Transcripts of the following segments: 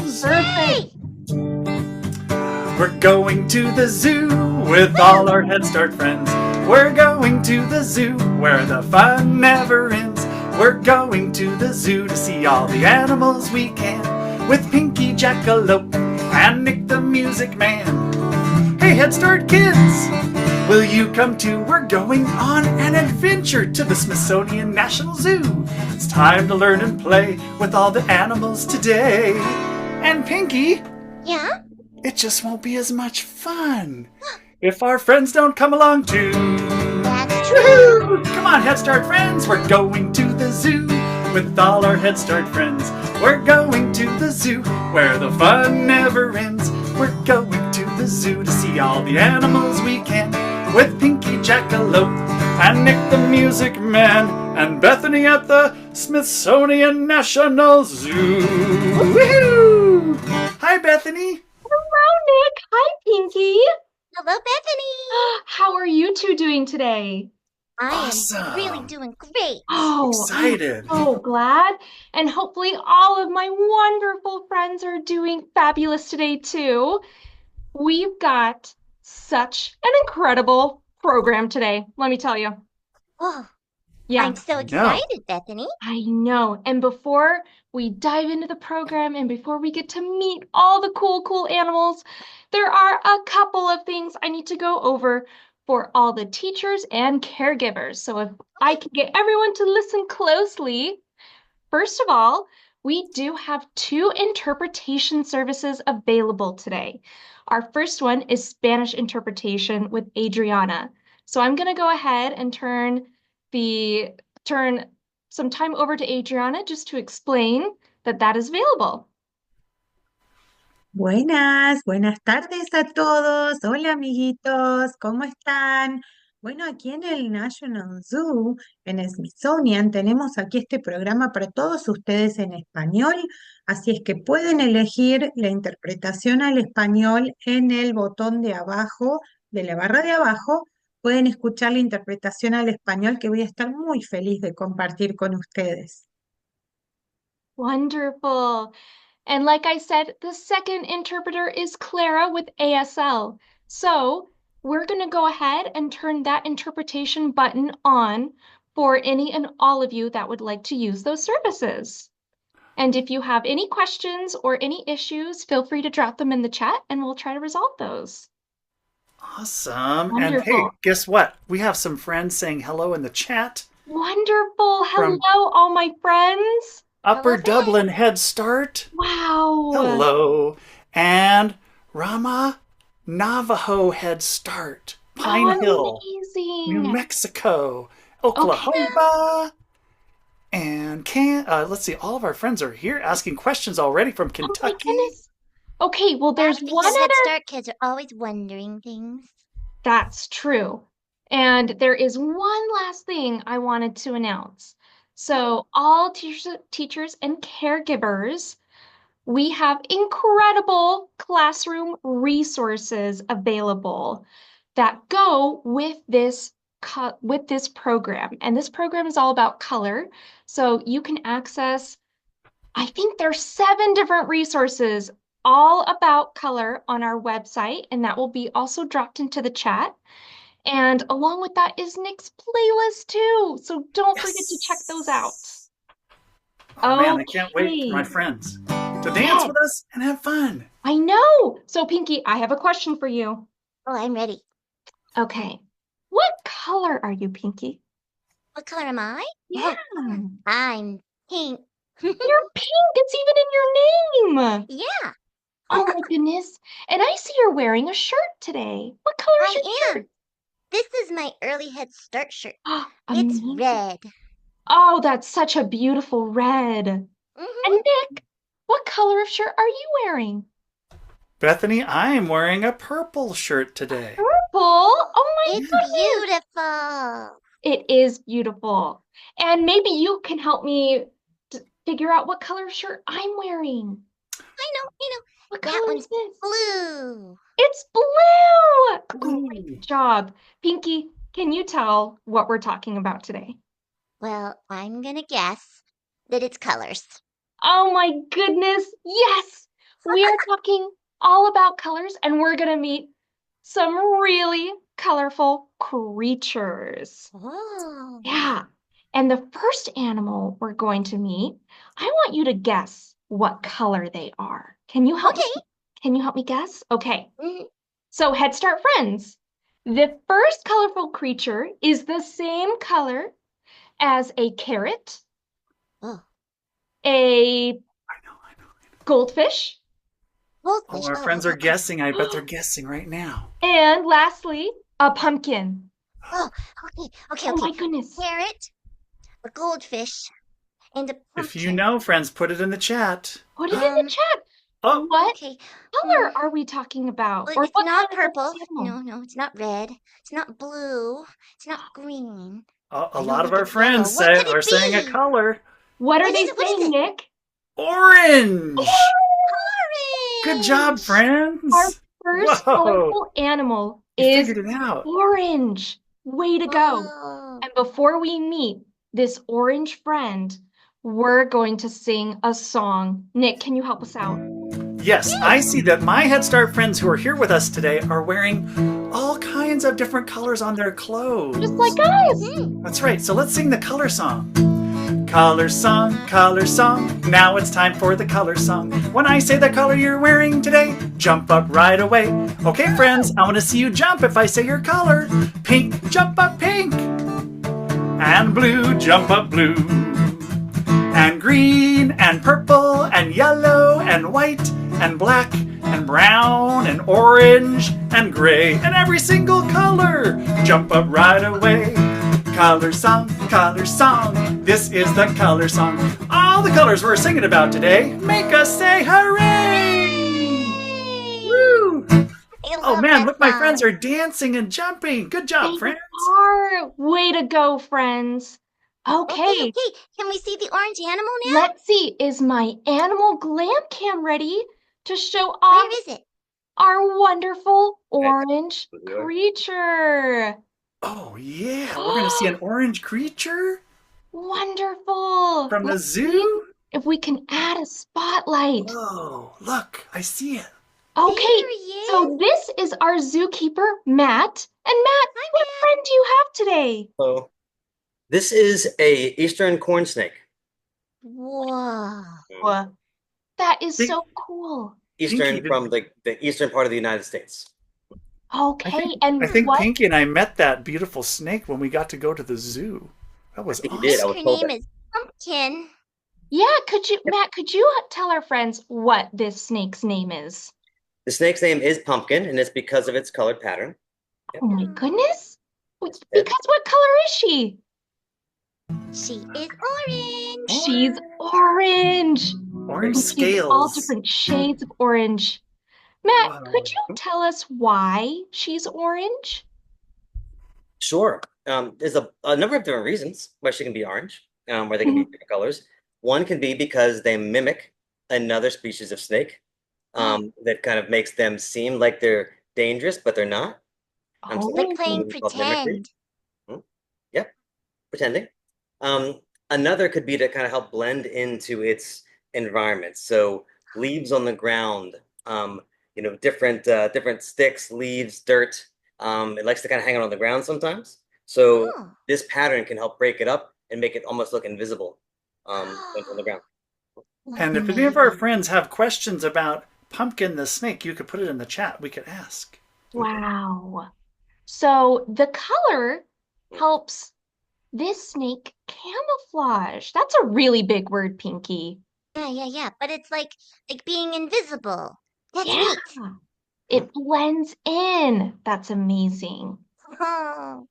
animals. Perfect. We're going to the zoo with all our Head Start friends. We're going to the zoo where the fun never ends. We're going to the zoo to see all the animals we can with Pinky Jackalope and Nick the Music Man. Hey Head Start kids, will you come too? We're going on an adventure to the Smithsonian National Zoo. It's time to learn and play with all the animals today. And Pinky, Yeah? it just won't be as much fun if our friends don't come along too. That's true. Come on, Head Start friends, we're going to the zoo with all our Head Start friends. We're going to the zoo where the fun never ends. We're going to the zoo to see all the animals we can with Pinky Jackalope and Nick the Music Man and Bethany at the Smithsonian National Zoo. Woohoo! Hi, Bethany. Hello, Nick. Hi, Pinky. Hello, Bethany. How are you two doing today? I Awesome. am really doing great. Oh, Excited. I'm so glad. And hopefully all of my wonderful friends are doing fabulous today too. We've got such an incredible program today, let me tell you. Oh, Yeah, I'm so excited, Bethany. I know. And before we dive into the program and before we get to meet all the cool animals, there are a couple of things I need to go over for all the teachers and caregivers. So if I can get everyone to listen closely. First of all, we do have 2 interpretation services available today. Our first one is Spanish interpretation with Adriana. So I'm going to go ahead and turn some time over to Adriana just to explain that is available. Buenas tardes a todos. Hola, amiguitos, ¿cómo están? Bueno, aquí en el National Zoo, en el Smithsonian, tenemos aquí este programa para todos ustedes en español, así es que pueden elegir la interpretación al español en el botón de abajo, de la barra de abajo. Pueden escuchar la interpretación al español que voy a estar muy feliz de compartir con ustedes. Wonderful. And like I said, the second interpreter is Clara with ASL. So we're going to go ahead and turn that interpretation button on for any and all of you that would like to use those services. And if you have any questions or any issues, feel free to drop them in the chat and we'll try to resolve those. Awesome. Wonderful. And hey, guess what? We have some friends saying hello in the chat. Wonderful. From- Hello, all my friends. Upper Hello, Dublin Head Start. Wow. Hello. And Rama Navajo Head Start. Pine Hill, Amazing. New Mexico, Oklahoma. And let's see, all of our friends are here asking questions already from Oh my Kentucky. goodness. Okay, well, there's Because one Head other. Start kids are always wondering things. That's true. And there is one last thing I wanted to announce. So, all teachers and caregivers, we have incredible classroom resources available that go with this program. And this program is all about color. So you can access, I think there's 7 different resources all about color on our website, and that will be also dropped into the chat. And along with that is Nick's playlist too. So don't forget to check those out. Oh man, I can't wait for my Okay. friends to dance with us and have fun. I know. So Pinky, I have a question for you. Oh, I'm ready. Okay. What color are you, Pinky? What color am I? Yeah. I'm pink. You're pink. It's even in your name. Yeah, Oh my goodness. And I see you're wearing a shirt today. What color is I your am. shirt? This is my early Head Start shirt. It's Amazing. red. Oh, that's such a beautiful red. Mhm. And Nick, what color of shirt are you wearing? Bethany, I am wearing a purple shirt today. Purple. Oh my It's goodness. beautiful. It is beautiful. And maybe you can help me figure out what color shirt I'm wearing. I know. What That color one's is this? blue. It's blue. Ooh. Great job. Pinky, can you tell what we're talking about today? Well, I'm gonna guess that it's colors. Oh my goodness. Yes. we are talking all about colors, and we're gonna meet some really colorful creatures. Oh. Yeah. And the first animal we're going to meet, I want you to guess what color they are. Can you help me? Okay. Can you help me guess? Okay. Mm, So Head Start friends, the first colorful creature is the same color as a carrot, Oh. a I know. goldfish, Oh, Goldfish. our friends are guessing. I bet they're guessing right now. and lastly, a pumpkin. Oh, okay. Oh my goodness. Carrot, a goldfish, and a If you pumpkin. know, friends, put it in the chat. Put it in the chat. Oh, What Okay. color are we talking about? Well, Or it's what not color is purple. the animal? No, it's not red. It's not blue. It's not green. a I lot don't of think our it's yellow. friends What could are it saying a be? color. What are What they is it? What is saying, it? Nick? Orange. Good job, Orange. friends. Our first Whoa, colorful animal you is figured it out. orange. Way to go. Oh. And before we meet this orange friend, we're going to sing a song. Nick, can you help us out? Yes, I see that my Head Start friends who are here with us today are wearing all kinds of different colors on their clothes. Just like us. That's right. So let's sing the color song. Color song, now it's time for the color song. When I say the color you're wearing today, jump up right away. Okay, friends, I want to see you jump if I say your color. Pink, jump up pink. And blue, jump up blue. And green, and purple, and yellow, and white, and black, and brown, and orange, and gray, and every single color. Jump up right away. Color song, this is the color song. All the colors we're singing about today make us say hooray! Woo! I Oh love man, that look, my song. friends are dancing and jumping. Good job, They friends. are. Way to go, friends. Okay, Okay. Can we see the orange animal now? let's see. Is my animal glam cam ready to show Where off is it? our wonderful orange creature? Oh yeah, we're gonna see an orange creature Wonderful. from the Let's see zoo. if we can add a spotlight. Whoa, look, I see it. Okay, There he so is. this is our zookeeper, Matt. And Matt, Hi, what Matt. friend do you have today? So this is a eastern corn snake. Whoa. That is Think- so cool. Eastern Pinky, from the eastern part of the United States. Okay, and I think what? Pinky and I met that beautiful snake when we got to go to the zoo. That was think you awesome. did. I was Her told name that. is Pumpkin. Yeah, Matt, could you tell our friends what this snake's name is? The snake's name is Pumpkin, and it's because of its colored pattern. Oh my goodness. Yes. Because what color is she? She is orange. She's orange. Orange And she's all scales. different shades of orange. Matt, Wow. could you tell us why she's orange? Sure. There's a number of different reasons why she can be orange, where they can be different colors. One can be because they mimic another species of snake, that kind of makes them seem like they're dangerous, but they're not. So Oh, Like playing called mimicry. pretend. Yep, pretending. Another could be to kind of help blend into its environment. So leaves on the ground, different sticks, leaves, dirt. It likes to kind of hang out on the ground sometimes. So Oh. this pattern can help break it up and make it almost look invisible when it's on the ground. And if any of our friends have questions about Pumpkin the snake, you could put it in the chat. We could ask. wow. So the color helps this snake camouflage. That's a really big word, Pinky. Yeah. But it's like being invisible. That's Yeah. neat. It blends in. That's amazing. Oh.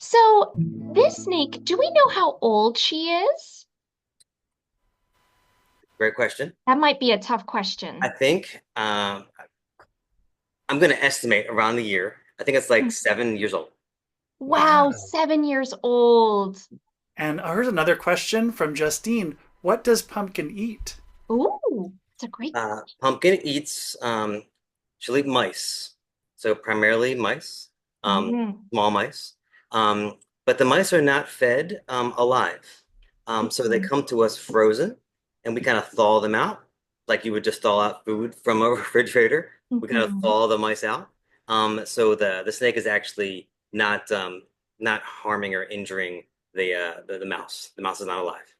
So this snake, do we know how old she is? Great question. That might be a tough question. I think I'm going to estimate around the year. I think it's like 7 years old. Wow, Wow. 7 years old. And here's another question from Justine. What does Pumpkin eat? Ooh, it's a great Pumpkin eats, she'll eat mice. So primarily mice, small mice. But the mice are not fed alive. So they come to us frozen and we kind of thaw them out. like you would just thaw out food from a refrigerator. We kind of thaw the mice out. So the snake is actually not harming or injuring the mouse. The mouse is not alive.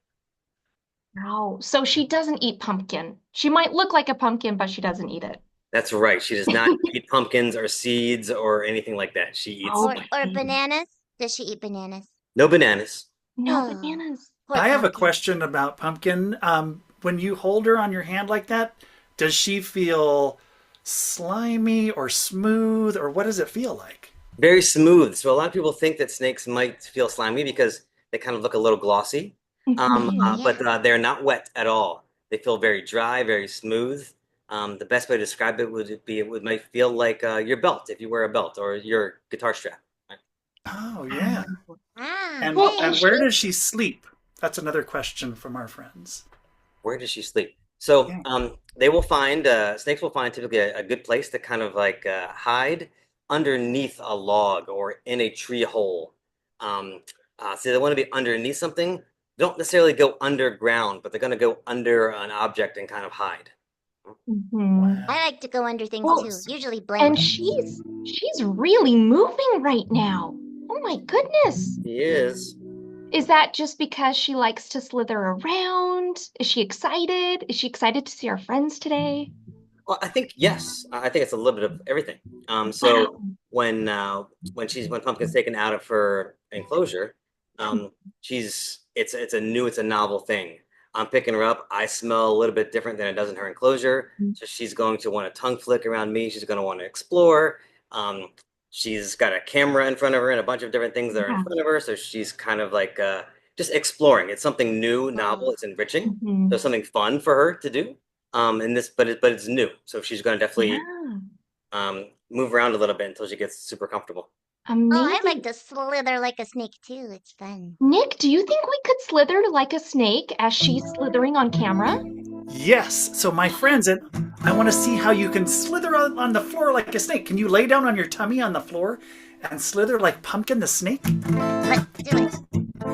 Oh, so she doesn't eat pumpkin. She might look like a pumpkin, but she doesn't eat it. That's right. She does not eat pumpkins or seeds or anything like that. She eats Oh, Or bananas? Does she eat bananas? no bananas. no Oh. bananas. Poor I have a pumpkin. question about Pumpkin. When you hold her on your hand like that, does she feel slimy or smooth, or what does it feel like? Very smooth. So a lot of people think that snakes might feel slimy because they kind of look a little glossy. But they're not wet at all. They feel very dry, very smooth. The best way to describe it would be it might feel like your belt if you wear a belt or your guitar strap. Oh, yeah. Ah, And, Well, and hey. where does she sleep? That's another question from our friends. Where does she sleep? So Yeah. they will find snakes will find typically a good place to kind of like hide underneath a log or in a tree hole. So they want to be underneath something. They don't necessarily go underground, but they're going to go under an object and kind of hide. Mhm. I like to go under things Well, too, usually And blankets. she's really moving right now. Oh my goodness. He is. Is that just because she likes to slither around? Is she excited? Is she excited to see our friends today? Well, I think yes. I think it's a little bit of everything. Wow. So when Pumpkin's taken out of her enclosure, it's a novel thing. I'm picking her up. I smell a little bit different than it does in her enclosure. So she's going to want to tongue flick around me. She's going to want to explore. She's got a camera in front of her and a bunch of different things that are in Yeah. front of her. So she's kind of like just exploring. It's something new, novel. It's enriching. So Mhm. something fun for her to do. But it's new, so she's going to definitely Yeah. move around a little bit until she gets super comfortable. Oh, I Amazing. like to slither like a snake too. It's fun. Nick, do you think we could slither like a snake as she's slithering on camera? Yes. So, my friends, and I want to see how you can slither on the floor like a snake. Can you lay down on your tummy on the floor and slither like Pumpkin the snake? Let's do it.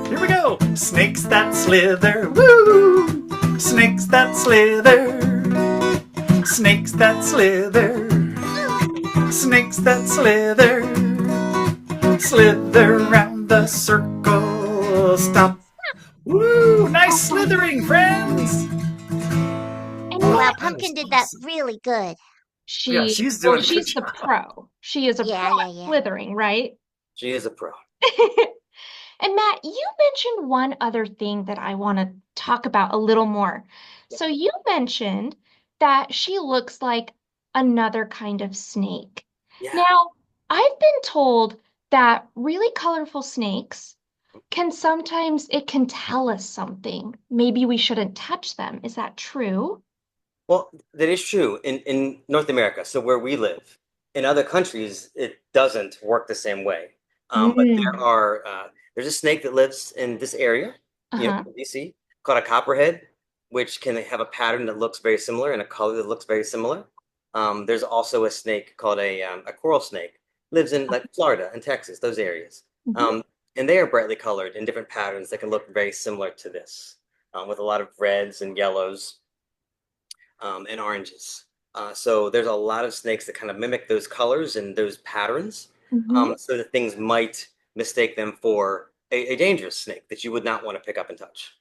Here we go. Snakes that slither, woo! Snakes that slither. Snakes that slither. Snakes that slither. Slither round the circle. Stop. Woo! Nice slithering, friends. And Wow, Matt, Pumpkin did that really good. Yeah, she's doing a good she's the job. pro. She is a Yeah, pro yeah, at yeah. slithering, right? She is a pro. And Matt, you mentioned one other thing that I want to talk about a little more. So you mentioned that she looks like another kind of snake. Yeah. Now, I've been told that really colorful snakes it can tell us something. Maybe we shouldn't touch them. Is that true? Well, that is true in North America. So where we live, in other countries, it doesn't work the same way. But there's a snake that lives in this area, Uh-huh. in DC, called a copperhead, which can have a pattern that looks very similar and a color that looks very similar. There's also a snake called a coral snake, lives in like Florida and Texas, those areas. Mhm. And they are brightly colored in different patterns that can look very similar to this, with a lot of reds and yellows and oranges. So there's a lot of snakes that kind of mimic those colors and those patterns, Mhm. so that things might mistake them for a dangerous snake that you would not want to pick up and touch.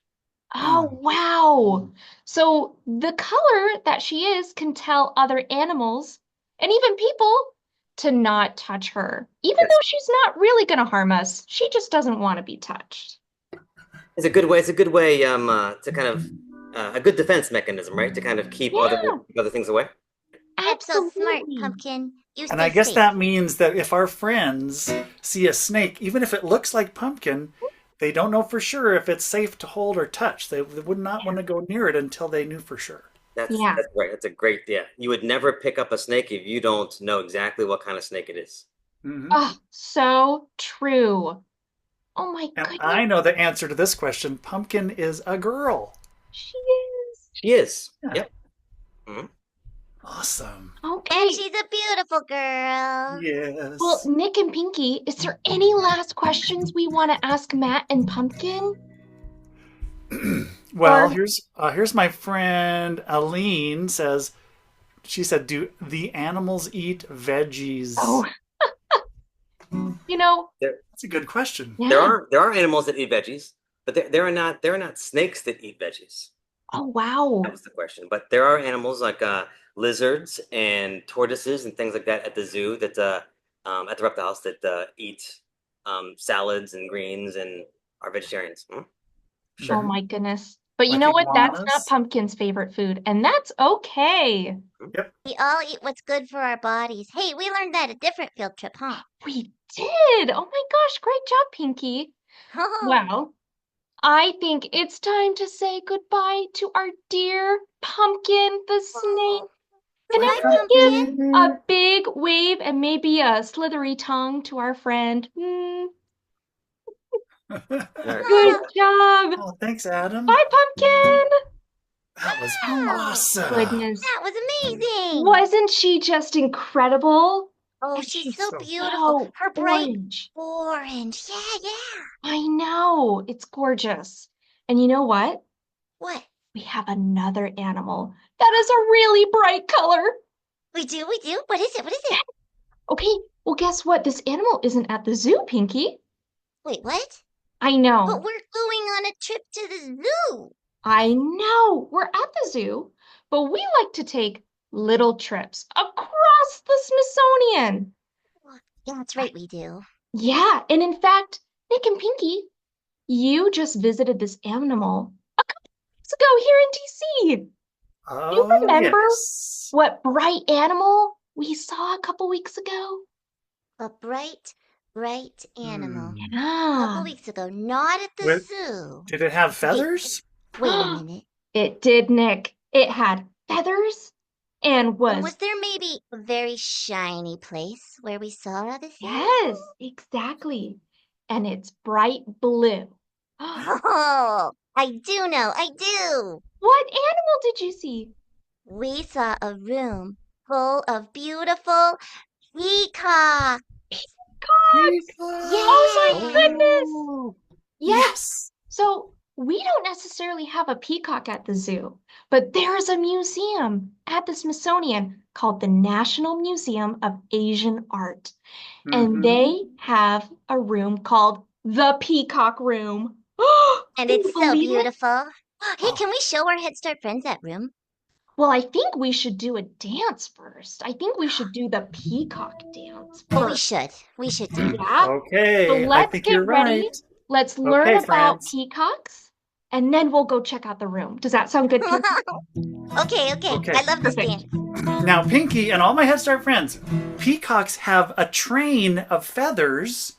Oh, wow. So the color that she is can tell other animals and even people to not touch her, even Yes. though she's not really going to harm us. She just doesn't want to be touched. It's a good way. It's a good way to kind of a good defense mechanism, right? To kind of keep Yeah, other things away. That's so smart, absolutely. Pumpkin. You And stay I guess safe. that means that if our friends see a snake, even if it looks like Pumpkin, they don't know for sure if it's safe to hold or touch. They would not want to go near it until they knew for sure. That's Yeah. that's right. That's a great, yeah. You would never pick up a snake if you don't know exactly what kind of snake it is. Mhm. Oh, so true. Oh my And goodness, I know the answer to this question. Pumpkin is a girl. she is. She is. Yeah. Yep. Mhm. Awesome. Okay. And she's a beautiful girl. Yes. Well, Nick and Pinky, is there any last questions we want to ask Matt and Pumpkin? Well, Or here's my friend Aline says. She said, "Do the animals eat veggies?" oh, you know, There, That's a good question. there yeah. are there are animals that eat veggies, but there are not snakes that eat veggies. Oh, That wow. was the question. But there are animals like lizards and tortoises and things like that at the zoo that at the reptile house that eat salads and greens and are vegetarians. Oh Sure. Mhm. my goodness. But you Like know what? That's not iguanas. Pumpkin's favorite food, and that's okay. Yep. We all eat what's good for our bodies. Hey, we learned that at a different field trip, huh? We did. Oh my gosh, great job, Pinky. Well, I think it's time to say goodbye to our dear Pumpkin the snake. Can Bye, Goodbye, everyone give Pumpkin. a pumpkin. big wave and maybe a slithery tongue to our friend? All right. Good Oh, job. Oh, thanks, Adam. Bye, Pumpkin. That was Oh, wow. awesome. goodness. That was amazing. Wasn't she just incredible? Oh, And she's she's so So beautiful. so Her bright orange. orange. Yeah, yeah. I know. It's gorgeous. And you know what? What? We have another animal that is a really bright color. We do, we do. What is it? What is it? Okay, well, guess what? This animal isn't at the zoo, Pinky. Wait, what? I But know. we're going on a trip to the zoo. I know. We're at the zoo, but we like to take little trips across the Smithsonian. Yeah, that's right, we do. Yeah, and in fact, Nick and Pinky, you just visited this animal a couple weeks ago here in DC. Do you Oh, remember yes. what bright animal we saw a couple weeks ago? A bright, bright animal. Hmm. A Yeah. couple weeks ago, not at the With, zoo. did it have feathers? Wait a minute. It did, Nick. It had feathers and And was, was there maybe a very shiny place where we saw this yes, exactly. And it's bright blue. What Oh, I do know, I do. animal did you see? We saw a room full of beautiful peacocks. Peacocks! Oh my Yeah. goodness! Oh, Yes. yes. So we don't necessarily have a peacock at the zoo, but there's a museum at the Smithsonian called the National Museum of Asian Art. And Mm-hmm. they have a room called the Peacock Room. And Can it's you so believe it? beautiful. Hey, Oh, can we show our Head Start friends that room? Well, I think we should do a dance first. I think we should do the peacock dance Oh, we first. should. We should do. Yeah? So okay. I let's think get you're ready. right. Let's learn Okay, about friends. peacocks, and then we'll go check out the room. Does that sound good, Pinky? Okay. Okay. I love this Perfect. dance. Now, Pinky and all my Head Start friends, peacocks have a train of feathers,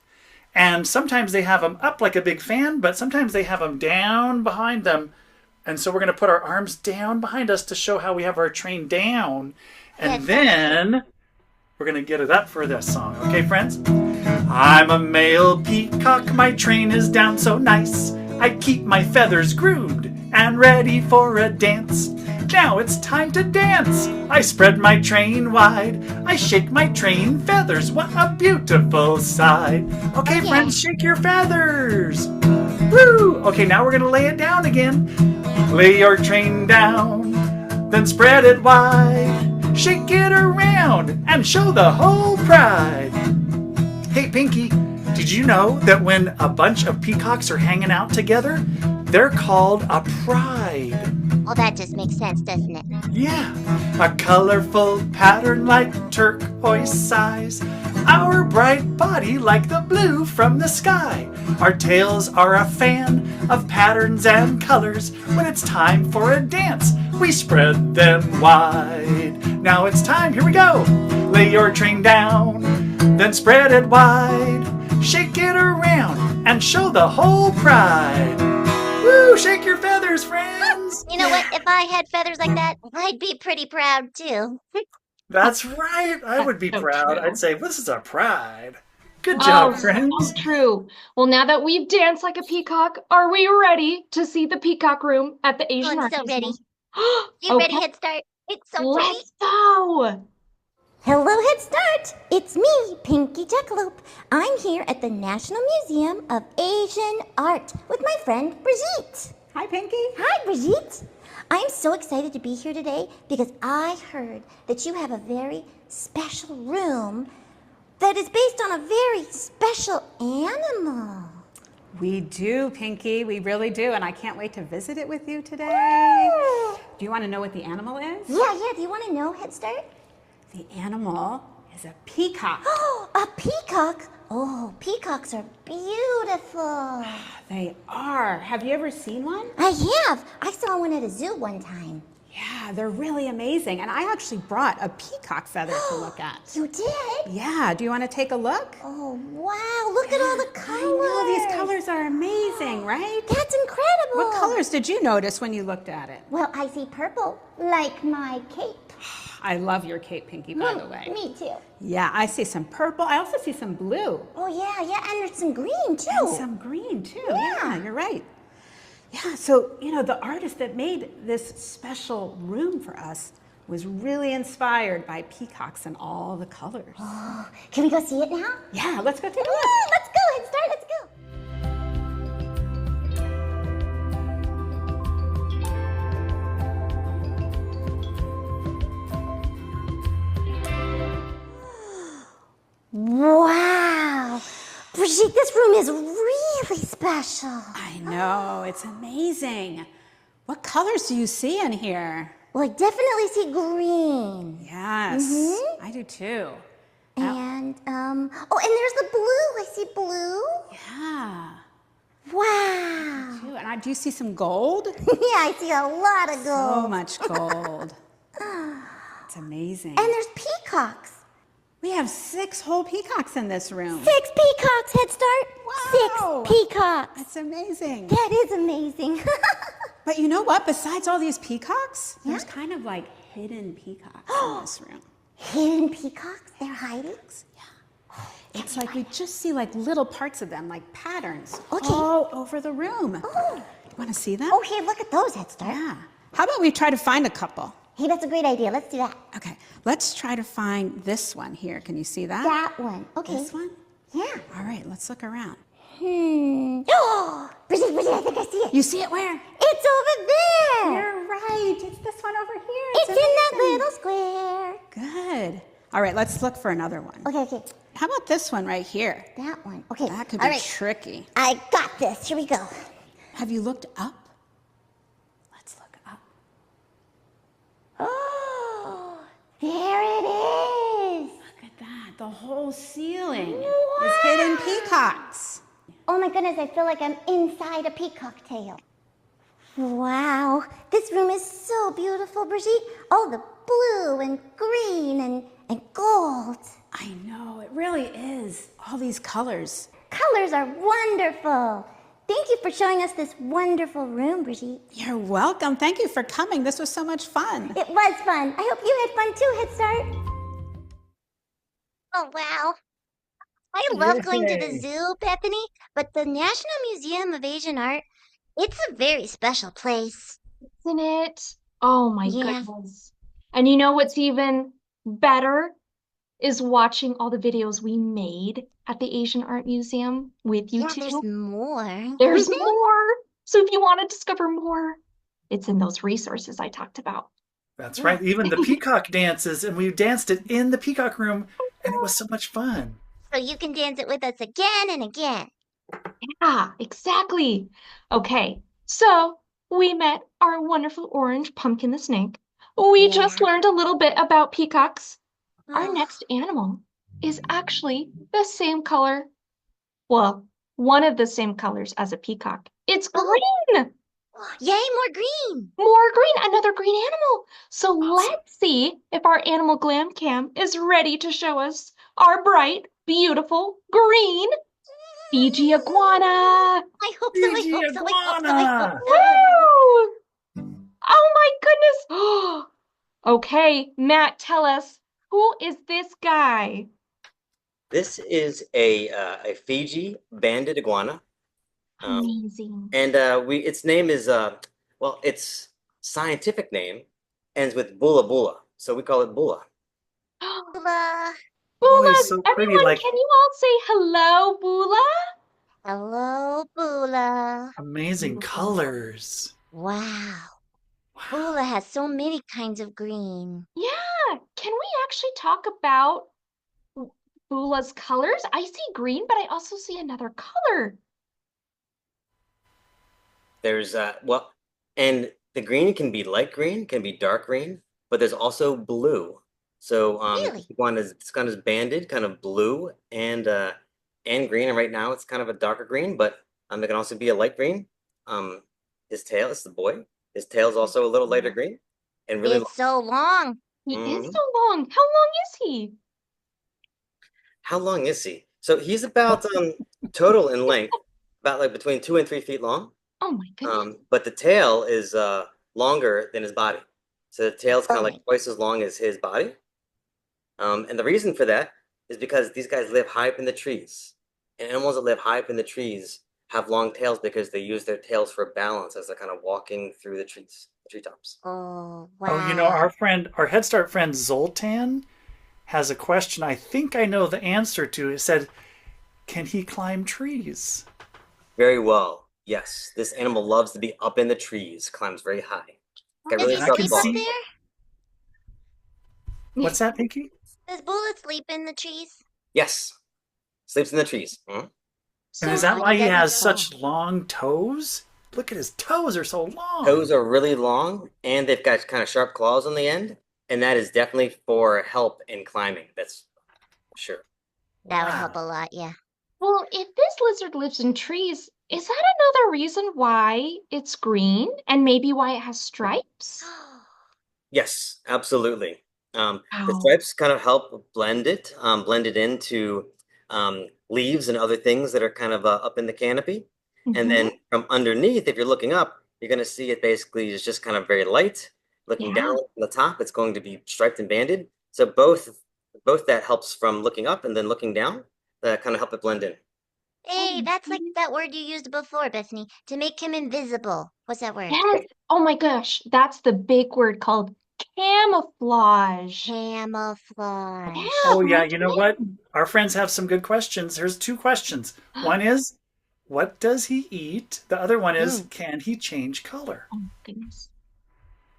and sometimes they have them up like a big fan, but sometimes they have them down behind them. And so we're going to put our arms down behind us to show how we have our train down. And Yes. then we're going to get it up for this song. Okay, friends? I'm a male peacock, my train is down so nice. I keep my feathers groomed and ready for a dance. Now it's time to dance. I spread my train wide. I shake my train feathers. What a beautiful sight. Okay, yeah. friends, shake your feathers. Woo! Okay, now we're going to lay it down again. Lay your train down, then spread it wide. Shake it around and show the whole pride. Hey, Pinky, did you know that when a bunch of peacocks are hanging out together, they're called a pride? Well, that just makes sense, doesn't it? Yeah, a colorful pattern like turquoise size. Our bright body like the blue from the sky. Our tails are a fan of patterns and colors. When it's time for a dance, we spread them wide. Now it's time, here we go. Lay your train down, then spread it wide. Shake it around and show the whole pride. Woo, shake your feathers, friends. You know what? If I had feathers like that, I'd be pretty proud too. That's right. I would be so proud. true. I'd say, this is a pride. Good job, Oh, friends. so true. Well, now that we've danced like a peacock, are we ready to see the Peacock Room at the Asian I'm Art so ready. Museum? You ready, Okay, Head Start? It's so pretty. let's go. Hello, Head Start! It's me, Pinky Jackalope. I'm here at the National Museum of Asian Art with my friend Brigitte. Hi, Pinky. Hi, Brigitte. I'm so excited to be here today because I heard that you have a very special room that is based on a very special animal. We do, Pinky. We really do. And I can't wait to visit it with you today. Do you want to know what the animal is? Yeah. Do you want to know, Head Start? The animal is a peacock. Oh, a peacock. Oh, peacocks are beautiful. They are. Have you ever seen one? I have. I saw one at a zoo one time. Yeah, they're really amazing. And I actually brought a peacock feather to look at. You did? Yeah, do you want to take a look? Oh, wow. Look at all the colors. I know, these colors are amazing, right? That's incredible. What colors did you notice when you looked at it? Well, I see purple, like my cape. I love your cape, Pinky, by the way. Me too. Yeah, I see some purple. I also see some blue. Oh, yeah, and there's some green, too. And some green, too. Yeah, you're right. Yeah, so, the artist that made this special room for us was really inspired by peacocks and all the colors. Oh, can we go see it now? Yeah, let's go take a look. Let's go, Head Start, let's go. Wow. Brigitte, this room is really special. I know, it's amazing. What colors do you see in here? Well, I definitely see green. Yes, I do too. And, and there's the blue. I see blue. Yeah. Wow. Too. And do you see some gold? Yeah, I see a lot of gold. So much gold. It's amazing. And there's peacocks. We have 6 whole peacocks in this room. 6 peacocks, Head Start. Wow. 6 peacocks. That's amazing. That is amazing. But you know what? Besides all these peacocks, there's kind of like hidden peacocks in this room. Hidden peacocks? They're hiding? Yeah. It's like we just see like little parts of them, like patterns Okay. all over the room. Oh. You want to see them? Oh, here, look at those, Head Start. Yeah. How about we try to find a couple? Hey, that's a great idea. Let's do that. Okay, let's try to find this one here. Can you see that? That one. Okay. This one? Yeah. All right, let's look around. Oh, Brigitte, I think I see it. You see it where? It's over there. You're right. It's this one over here. It's in that amazing. little square. Good. All right, let's look for another one. Okay. How about this one right here? That one. Okay. That could All be right. tricky. I got this. Here we go. Have you looked up? Let's look up. Oh, there it is. Look at that. The whole ceiling is Wow. hidden peacocks. Oh my goodness, I feel like I'm inside a peacock tail. Wow, this room is so beautiful, Brigitte. Oh, the blue and green and gold. I know, it really is. All these colors. Colors are wonderful. Thank you for showing us this wonderful room, Brigitte. You're welcome. Thank you for coming. This was so much fun. It was fun. I hope you had fun too, Head Start. Oh, wow. I love going to the Yay. zoo, Bethany, but the National Museum of Asian Art, it's a very special place. Isn't it? Oh my Yeah. goodness. And you know what's even better is watching all the videos we made at the Asian Art Museum with you Yeah, two. there's more. There's more. So if you want to discover more, it's in those resources I talked about. That's right. Even the peacock dances, and we danced it in the peacock room, and it was so much fun. So you can dance it with us again and again. Yeah, exactly. Okay, so we met our wonderful orange pumpkin the snake. We just Yeah. learned a little bit about peacocks. Our Oh. next animal is actually the same color. Well, one of the same colors as a peacock. It's green. Yay, more green. More green, another green animal. So let's see if our animal glam cam is ready to show us our bright, beautiful green Fiji iguana. I hope so, Fiji I hope so, I hope so, I iguana. hope so. Woo! Oh my goodness. Okay, Matt, tell us, who is this guy? This is a Fiji banded iguana. Amazing. And its name is well, its scientific name ends with Bula Bula, so we call it Bula. Bula. Oh, Bula, he's so pretty, everyone, like- can you all say hello, Bula? Hello, Bula. Amazing Beautiful. colors. Wow. Bula has so many kinds of green. Yeah, can we actually talk about Bula's colors? I see green, but I also see another color. There's well, and the green can be light green, can be dark green, but there's also blue. So Really? it's kind of banded, kind of blue and green. And right now it's kind of a darker green, but it can also be a light green. Um, his tail is the boy. His tail is also a little lighter green and really long. It's so long. He is Mhm. so long. How long is he? How long is he? So he's about total in length, about like between 2 and 3 feet long. Oh my goodness. But the tail is longer than his body. So the tail's kind Oh of my. like twice as long as his body. And the reason for that is because these guys live high up in the trees. And animals that live high up in the trees have long tails because they use their tails for balance as they're kind of walking through the treetops. Oh, Oh, wow. our Head Start friend Zoltan has a question I think I know the answer to. It said, can he climb trees? Very well. Yes, this animal loves to be up in the trees, climbs very high. Got Does really he And I can sharp sleep up claws. see, there? what's that, Pinky? Does Bula sleep in the trees? Yes, sleeps in the trees. Mhm. And is So, that But why he he doesn't has fall. such long toes? Look at his toes are so long. Toes are really long and they've got kind of sharp claws on the end, and that is definitely for help in climbing. That's sure. That would help Wow. a lot, yeah. well, if this lizard lives in trees, is that another reason why it's green and maybe why it has stripes? Yes, absolutely. The Wow. stripes kind of help blend it into leaves and other things that are kind of up in the canopy. And Mm-hmm. then from underneath, if you're looking up, you're going to see it basically is just kind of very light. Looking down Yeah. from the top, it's going to be striped and banded. So both that helps from looking up and then looking down, that kind of help it blend in. Oh Hey, my that's like goodness. that word you used before, Bethany, to make him invisible. What's that word? Yes. Oh my gosh, that's the big word called camouflage. Camouflage. Yeah, Oh, yeah, blend you know what? Our friends have some good questions. Here's two questions. in. One is, what does he eat? The other one is, Mm. can he change color? Oh my goodness.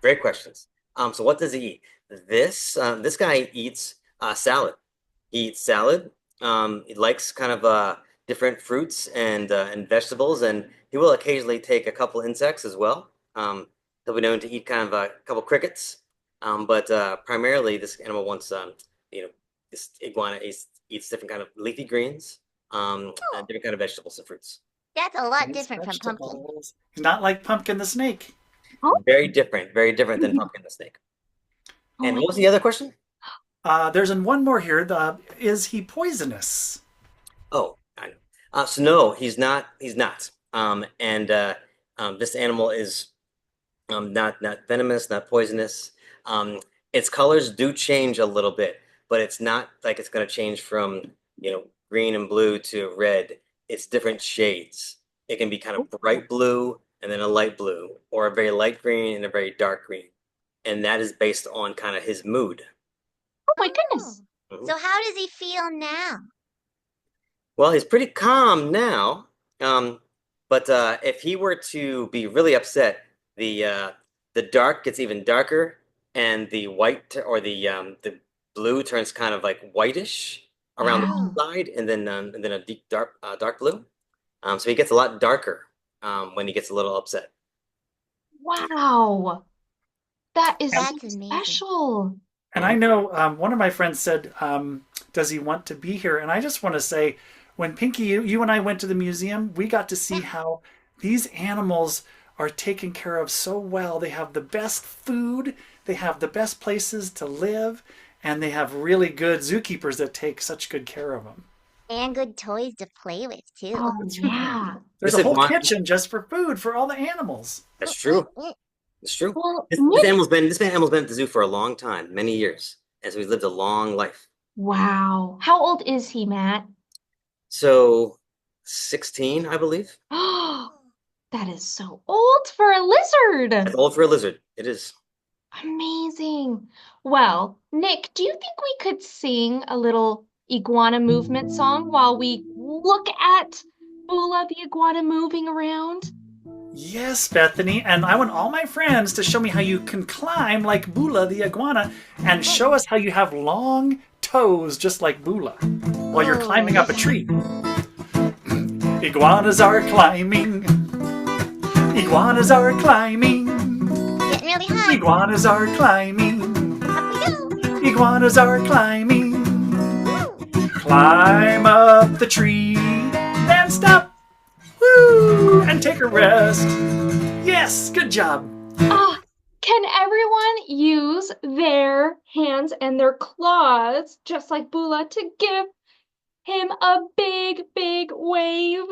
Great questions. So what does he eat? This guy eats salad. He eats salad. He likes kind of different fruits and vegetables, and he will occasionally take a couple insects as well. He'll be known to eat kind of a couple crickets, but primarily this animal wants you know this iguana eats different kind of leafy greens, and Oh, different kind of vegetables and fruits. that's a lot Eats different from pumpkin. vegetables. Not like Pumpkin the snake. Oh, Very different than pumpkin the snake. oh And my what was the other question? There's one more here. Is he poisonous? Oh, I know. So no, he's not. He's not. And this animal is not venomous, not poisonous. Um, its colors do change a little bit, but it's not like it's going to change from green and blue to red. It's different shades. It can be kind of bright blue and then a light blue, or a very light green and a very dark green, and that is based on kind of his mood. my Oh. goodness. Mhm. So how does he feel now? Well, he's pretty calm now. Um, but if he were to be really upset, the dark gets even darker, and the white or the blue turns kind of like whitish around the Wow. Oh. side, and then a deep dark blue. So he gets a lot darker when he gets a little upset. Wow. That is And so That's amazing. special. And I know one of my friends said, does he want to be here? And I just want to say, when Pinky, you and I went to the museum, we got to see Yeah. how these animals are taken care of so well. They have the best food, they have the best places to live, and they have really good zookeepers that take such good care of them. And good toys to play with, too. Oh, yeah. There's This a whole iguana, kitchen just for food for all the animals. that's true. It's true. Well, This Nick, animal's been at the zoo for a long time, many years, and so he's lived a long life. wow. How old is he, Matt? So 16, I believe. Oh, that is so old for a lizard. That's old for a lizard. It is. Amazing. Well, Nick, do you think we could sing a little iguana movement song while we look at Bula the iguana moving around? Yes, Bethany, and I want all my friends to show me how you can climb like Bula the iguana and show us how you have long toes just like Bula while you're climbing up a tree. Iguanas are climbing. Iguanas are climbing. Getting really high. Iguanas are climbing. Up we go. Iguanas are climbing. Woo. Climb up the tree, then stop. Woo! And take a rest. Yes, good job. Ah, can everyone use their hands and their claws, just like Bula, to give him a big, big wave?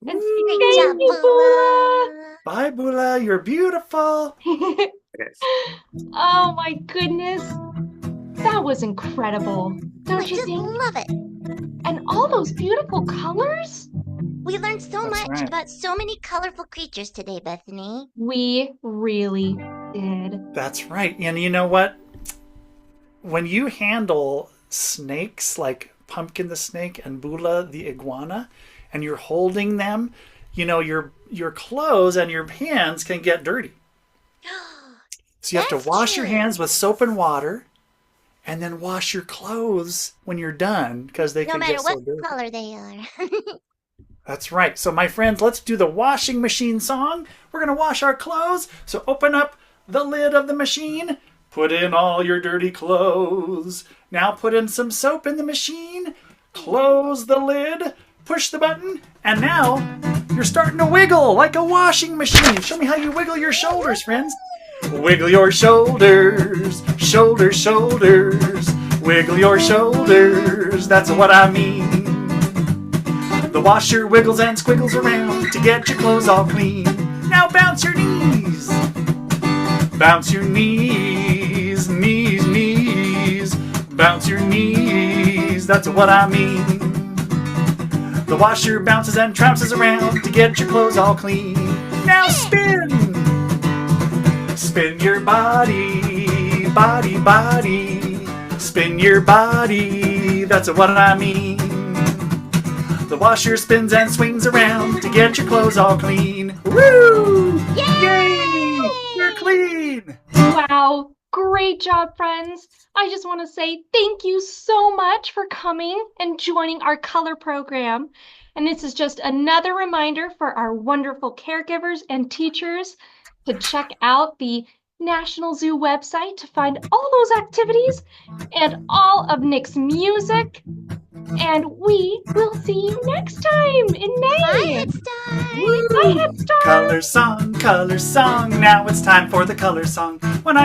And say, Great thank job, you, Bula. Bye, Bula. You're beautiful. Bula. Oh my goodness. That was incredible, I don't you just think? love it. And all those beautiful colors? We learned so That's much right. about so many colorful creatures today, Bethany. We really did. That's right. And you know what? When you handle snakes like Pumpkin the snake and Bula the iguana, and you're holding them, you know, your clothes and your hands can get dirty. So you have That's to wash your true. hands with soap and water, and then wash your clothes when you're done because they No can matter get so what dirty. color they are. That's right. So my friends, let's do the washing machine song. We're going to wash our clothes. So open up the lid of the machine. Put in all your dirty clothes. Now put in some soap in the machine. Close the lid. Push the button. And now you're starting to wiggle like a washing machine. Show me how you wiggle your shoulders, friends. Wiggle your shoulders. Shoulders, shoulders. Wiggle your shoulders. That's what I mean. The washer wiggles and squiggles around to get your clothes all clean. Now bounce your knees. Bounce your knees, knees, knees. Bounce your knees, that's what I mean. The washer bounces and trounces around to get your clothes all clean. Now spin. Spin your body, body, body. Spin your body, that's what I mean. The washer spins and swings around to get your clothes all clean. Woo! Yay! You're clean! Wow, great job, friends. I just want to say thank you so much for coming and joining our color program. And this is just another reminder for our wonderful caregivers and teachers to check out the National Zoo website to find all those activities and all of Nick's music. And we will see you next time in May. Bye, Head Start. Bye, Head Start. Color song, now it's time for the color song. When I